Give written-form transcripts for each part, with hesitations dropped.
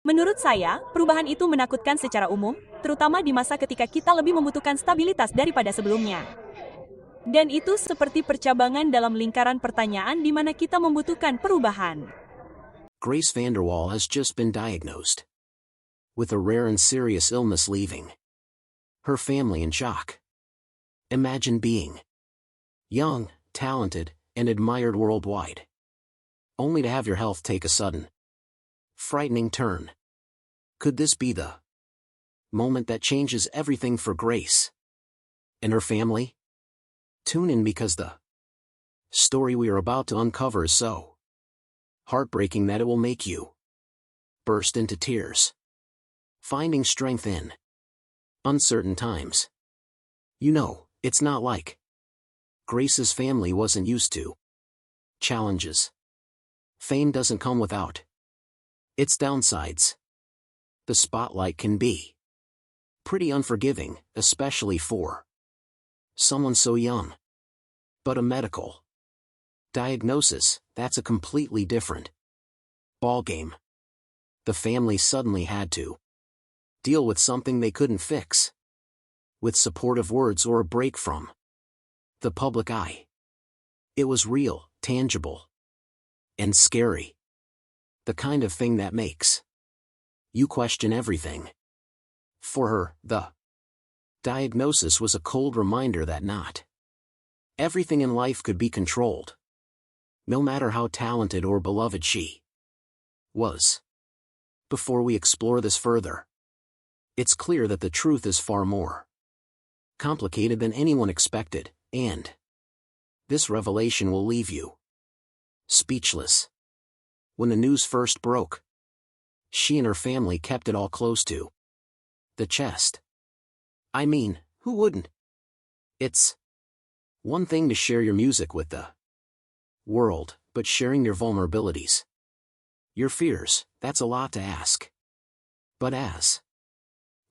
Menurut saya, perubahan itu menakutkan secara umum, terutama di masa ketika kita lebih membutuhkan stabilitas daripada sebelumnya. Dan itu seperti percabangan dalam lingkaran pertanyaan di mana kita membutuhkan perubahan. Grace VanderWaal has just been diagnosed with a rare and serious illness, leaving her family in shock. Imagine being young, talented, and admired worldwide, only to have your health take a sudden, frightening turn. Could this be the moment that changes everything for Grace and her family? Tune in, because the story we are about to uncover is so heartbreaking that it will make you burst into tears. Finding strength in uncertain times. You know, it's not like Grace's family wasn't used to challenges. Fame doesn't come without its downsides. The spotlight can be pretty unforgiving, especially for someone so young. But a medical diagnosis, that's a completely different ballgame. The family suddenly had to deal with something they couldn't fix with supportive words or a break from the public eye. It was real, tangible, and scary. The kind of thing that makes you question everything. For her, the diagnosis was a cold reminder that not everything in life could be controlled, no matter how talented or beloved she was. Before we explore this further, it's clear that the truth is far more complicated than anyone expected, and this revelation will leave you speechless. When the news first broke, she and her family kept it all close to the chest. I mean, who wouldn't? It's one thing to share your music with the world, but sharing your vulnerabilities, your fears, that's a lot to ask. But as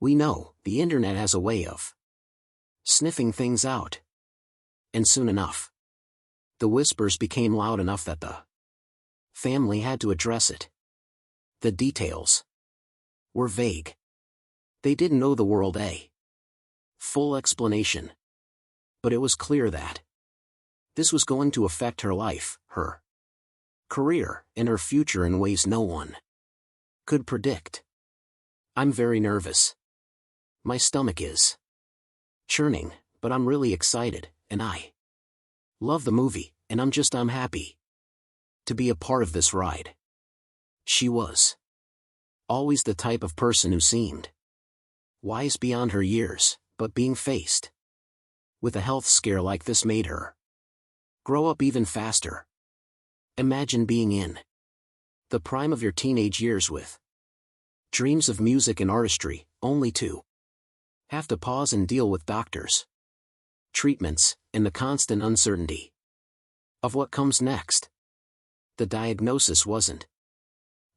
we know, the internet has a way of sniffing things out. And soon enough, the whispers became loud enough that the family had to address it. The details were vague. They didn't know the world a full explanation. But it was clear that this was going to affect her life, her career, and her future in ways no one could predict. I'm very nervous. My stomach is churning, but I'm really excited, and I love the movie, and I'm happy to be a part of this ride. She was always the type of person who seemed wise beyond her years, but being faced with a health scare like this made her grow up even faster. Imagine being in the prime of your teenage years with dreams of music and artistry, only to have to pause and deal with doctors, treatments, and the constant uncertainty of what comes next. The diagnosis wasn't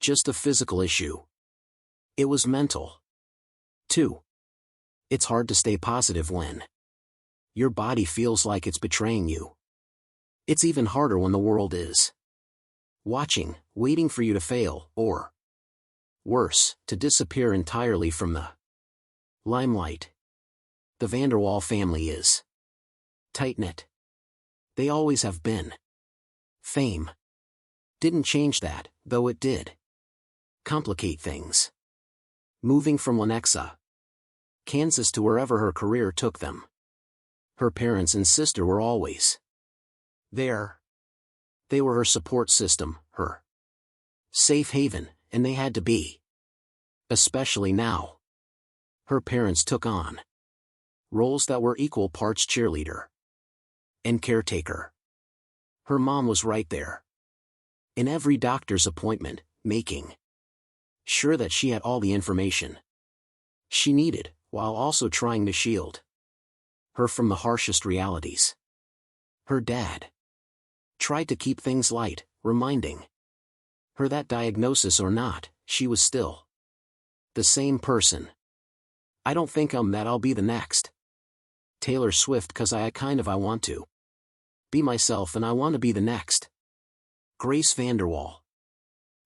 just a physical issue. It was mental, too. It's hard to stay positive when your body feels like it's betraying you. It's even harder when the world is watching, waiting for you to fail, or worse, to disappear entirely from the limelight. The VanderWaal family is tight-knit. They always have been. Fame didn't change that, though it did complicate things. Moving from Lenexa, Kansas to wherever her career took them, her parents and sister were always there. They were her support system, her safe haven, and they had to be. Especially now. Her parents took on roles that were equal parts cheerleader and caretaker. Her mom was right there in every doctor's appointment, making sure that she had all the information she needed, while also trying to shield her from the harshest realities. Her dad tried to keep things light, reminding her that diagnosis or not, she was still the same person. I don't think I'll be the next Taylor Swift, 'cause I want to be myself, and I want to be the next Grace VanderWaal.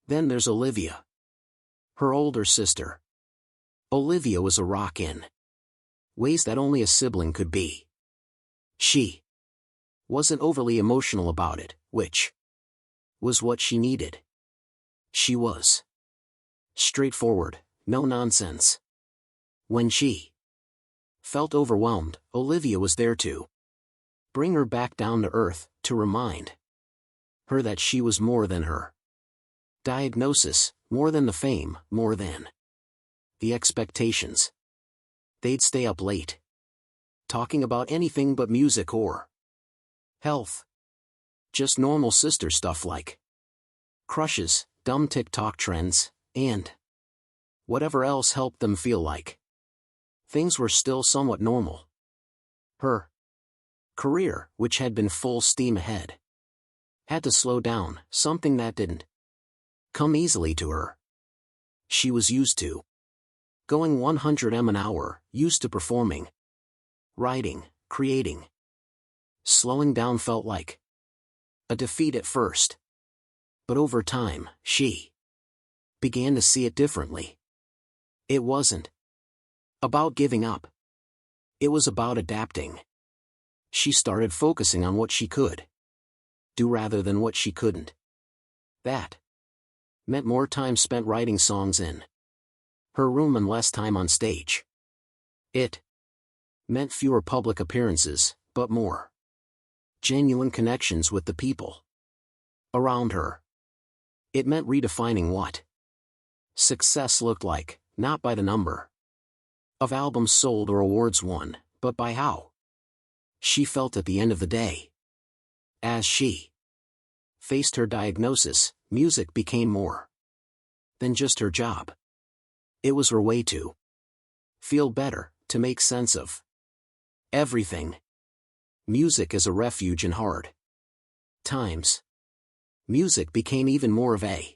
Then there's Olivia. Her older sister, Olivia, was a rock in ways that only a sibling could be. She wasn't overly emotional about it, which was what she needed. She was straightforward, no nonsense. When she felt overwhelmed, Olivia was there to bring her back down to earth, to remind her that she was more than her diagnosis, more than the fame, more than the expectations. They'd stay up late, talking about anything but music or health. Just normal sister stuff like crushes, dumb TikTok trends, and whatever else helped them feel like things were still somewhat normal. Her career, which had been full steam ahead, had to slow down, something that didn't come easily to her. She was used to going 100 m an hour, used to performing, writing, creating. Slowing down felt like a defeat at first. But over time, she began to see it differently. It wasn't about giving up. It was about adapting. She started focusing on what she could do rather than what she couldn't. That meant more time spent writing songs in her room and less time on stage. It meant fewer public appearances, but more genuine connections with the people around her. It meant redefining what success looked like, not by the number of albums sold or awards won, but by how she felt at the end of the day. As she faced her diagnosis, music became more than just her job. It was her way to feel better, to make sense of everything. Music as a refuge in hard times. Music became even more of a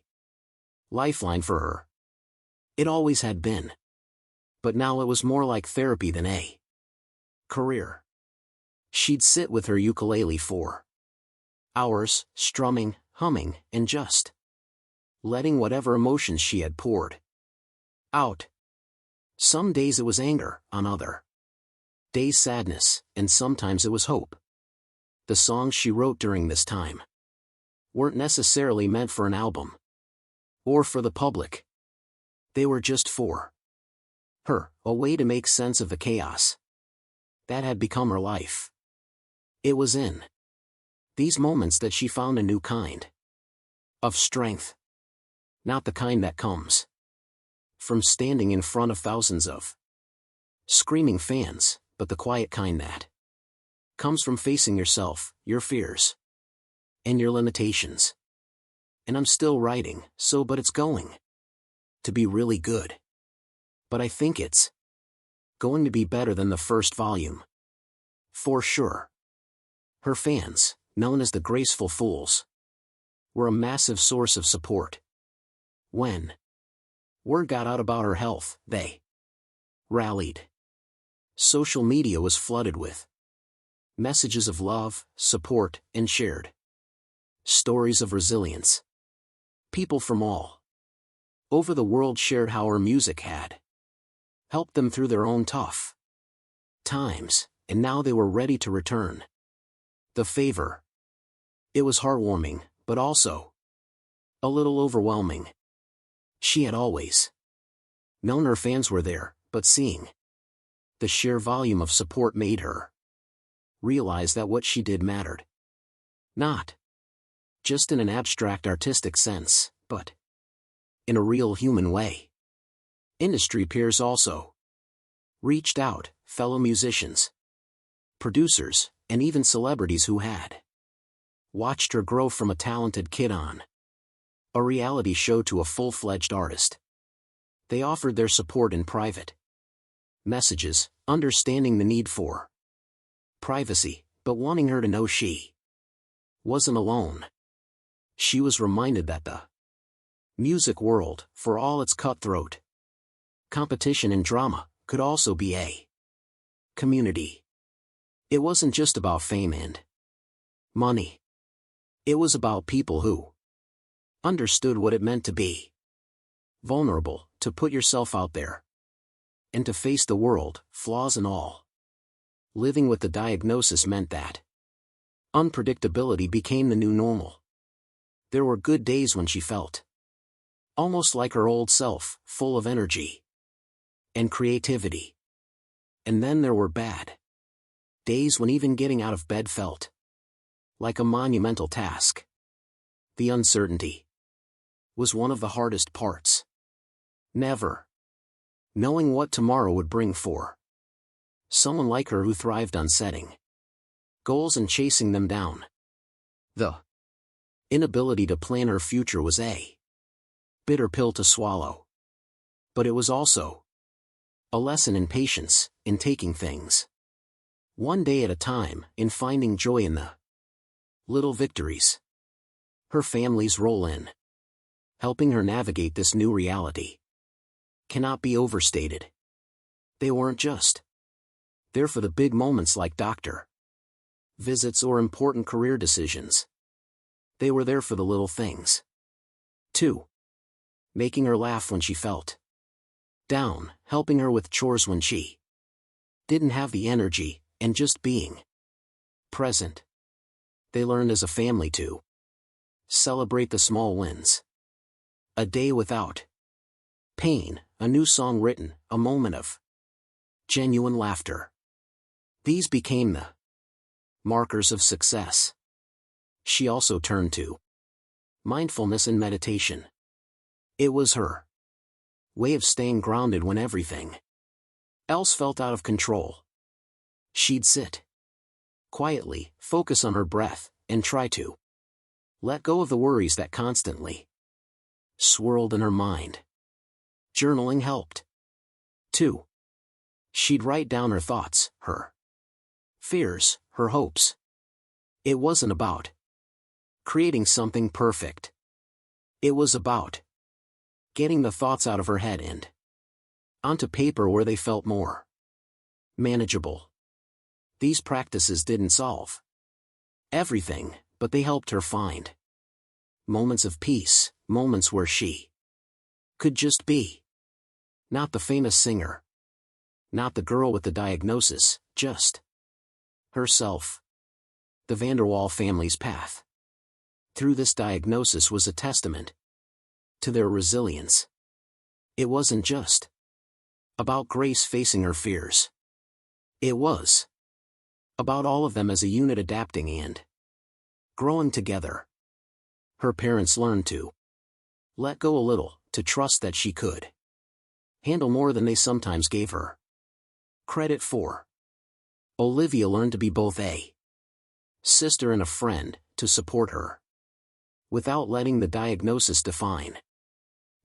lifeline for her. It always had been. But now it was more like therapy than a career. She'd sit with her ukulele for hours, strumming, humming, and just letting whatever emotions she had poured out. Some days it was anger, on other days sadness, and sometimes it was hope. The songs she wrote during this time weren't necessarily meant for an album or for the public. They were just for her, a way to make sense of the chaos that had become her life. It was in these moments that she found a new kind of strength. Not the kind that comes from standing in front of thousands of screaming fans, but the quiet kind that comes from facing yourself, your fears, and your limitations. And I'm still writing, but it's going to be really good. But I think it's going to be better than the first volume. For sure. Her fans, known as the Graceful Fools, were a massive source of support. When word got out about her health, they rallied. Social media was flooded with messages of love, support, and shared stories of resilience. People from all over the world shared how her music had helped them through their own tough times, and now they were ready to return the favor. It was heartwarming, but also a little overwhelming. She had always known her fans were there, but seeing the sheer volume of support made her realize that what she did mattered. Not just in an abstract artistic sense, but in a real human way. Industry peers also reached out, fellow musicians, producers, and even celebrities who had watched her grow from a talented kid on a reality show to a full-fledged artist. They offered their support in private messages, understanding the need for privacy, but wanting her to know she wasn't alone. She was reminded that the music world, for all its cutthroat competition and drama, could also be a community. It wasn't just about fame and money. It was about people who understood what it meant to be vulnerable, to put yourself out there. And to face the world, flaws and all. Living with the diagnosis meant that unpredictability became the new normal. There were good days when she felt almost like her old self, full of energy and creativity. And then there were bad days when even getting out of bed felt like a monumental task. The uncertainty was one of the hardest parts. Never knowing what tomorrow would bring for someone like her who thrived on setting goals and chasing them down. The inability to plan her future was a bitter pill to swallow. But it was also a lesson in patience, in taking things one day at a time, in finding joy in the little victories. Her family's role in helping her navigate this new reality cannot be overstated. They weren't just there for the big moments like doctor visits or important career decisions. They were there for the little things, too. Making her laugh when she felt down, helping her with chores when she didn't have the energy, and just being present. They learned as a family to celebrate the small wins. A day without pain, a new song written, a moment of genuine laughter. These became the markers of success. She also turned to mindfulness and meditation. It was her way of staying grounded when everything else felt out of control. She'd sit quietly, focus on her breath, and try to let go of the worries that constantly swirled in her mind. Journaling helped, too. She'd write down her thoughts, her fears, her hopes. It wasn't about creating something perfect. It was about getting the thoughts out of her head and onto paper where they felt more manageable. These practices didn't solve everything, but they helped her find moments of peace, moments where she could just be. Not the famous singer, not the girl with the diagnosis, just herself. The VanderWaal family's path through this diagnosis was a testament to their resilience. It wasn't just about Grace facing her fears. It was about all of them as a unit adapting and growing together. Her parents learned to let go a little, to trust that she could handle more than they sometimes gave her credit for. Olivia learned to be both a sister and a friend, to support her without letting the diagnosis define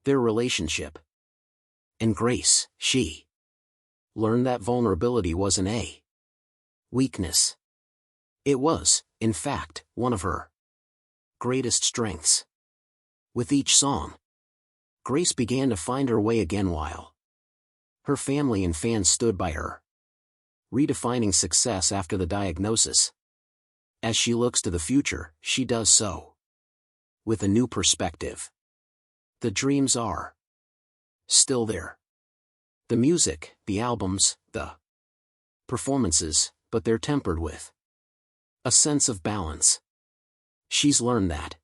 their relationship. And Grace, she learned that vulnerability wasn't a weakness. It was, in fact, one of her greatest strengths. With each song, Grace began to find her way again while her family and fans stood by her, redefining success after the diagnosis. As she looks to the future, she does so with a new perspective. The dreams are still there. The music, the albums, the performances, but they're tempered with a sense of balance. She's learned that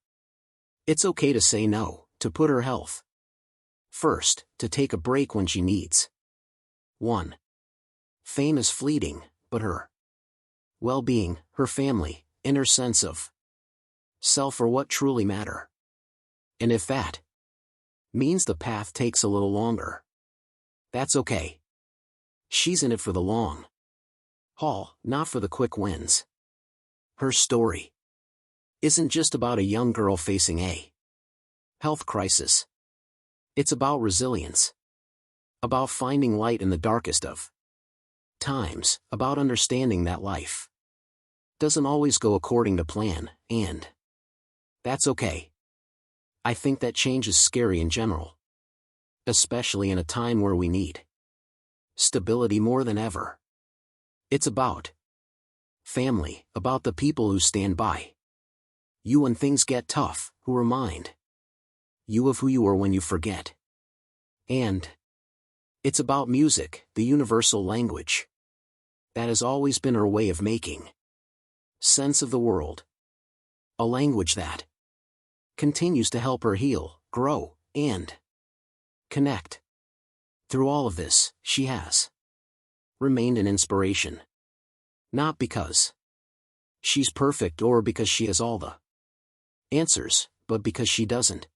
it's okay to say no, to put her health first, to take a break when she needs one. Fame is fleeting, but her well-being, her family, and her sense of self are what truly matter. And if that means the path takes a little longer, that's okay. She's in it for the long haul, not for the quick wins. Her story isn't just about a young girl facing a health crisis. It's about resilience, about finding light in the darkest of times, about understanding that life doesn't always go according to plan, and that's okay. I think that change is scary in general, especially in a time where we need stability more than ever. It's about family, about the people who stand by you when things get tough, who remind you of who you were when you forget. And it's about music, the universal language. That has always been her way of making sense of the world. A language that continues to help her heal, grow, and connect. Through all of this, she has remained an inspiration. Not because she's perfect or because she has all the answers, but because she doesn't.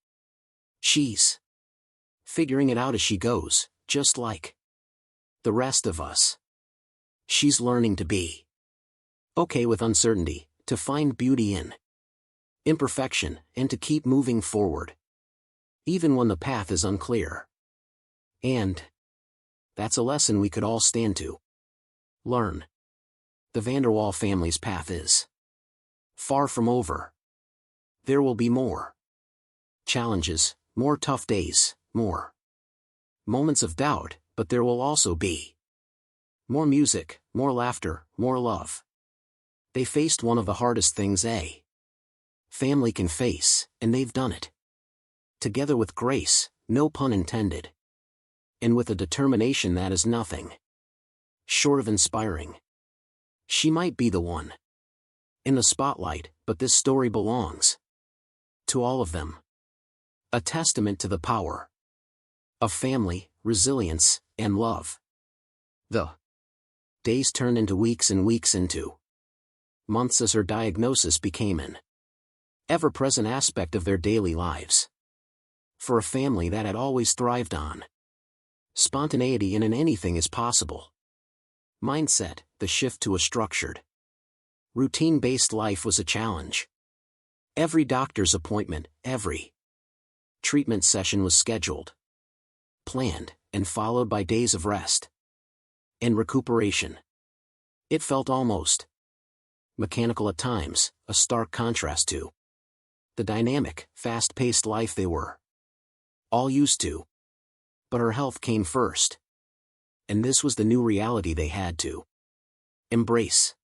She's figuring it out as she goes, just like the rest of us. She's learning to be okay with uncertainty, to find beauty in imperfection, and to keep moving forward, even when the path is unclear. And that's a lesson we could all stand to learn. The VanderWaal family's path is far from over. There will be more challenges, more tough days, more moments of doubt, but there will also be more music, more laughter, more love. They faced one of the hardest things a family can face, and they've done it together with grace, no pun intended, and with a determination that is nothing short of inspiring. She might be the one in the spotlight, but this story belongs to all of them. A testament to the power of family, resilience, and love. The days turned into weeks and weeks into months as her diagnosis became an ever-present aspect of their daily lives. For a family that had always thrived on spontaneity and in anything is possible mindset, the shift to a structured, routine-based life was a challenge. Every doctor's appointment, every treatment session was scheduled, planned, and followed by days of rest and recuperation. It felt almost mechanical at times, a stark contrast to the dynamic, fast-paced life they were all used to. But her health came first. And this was the new reality they had to embrace.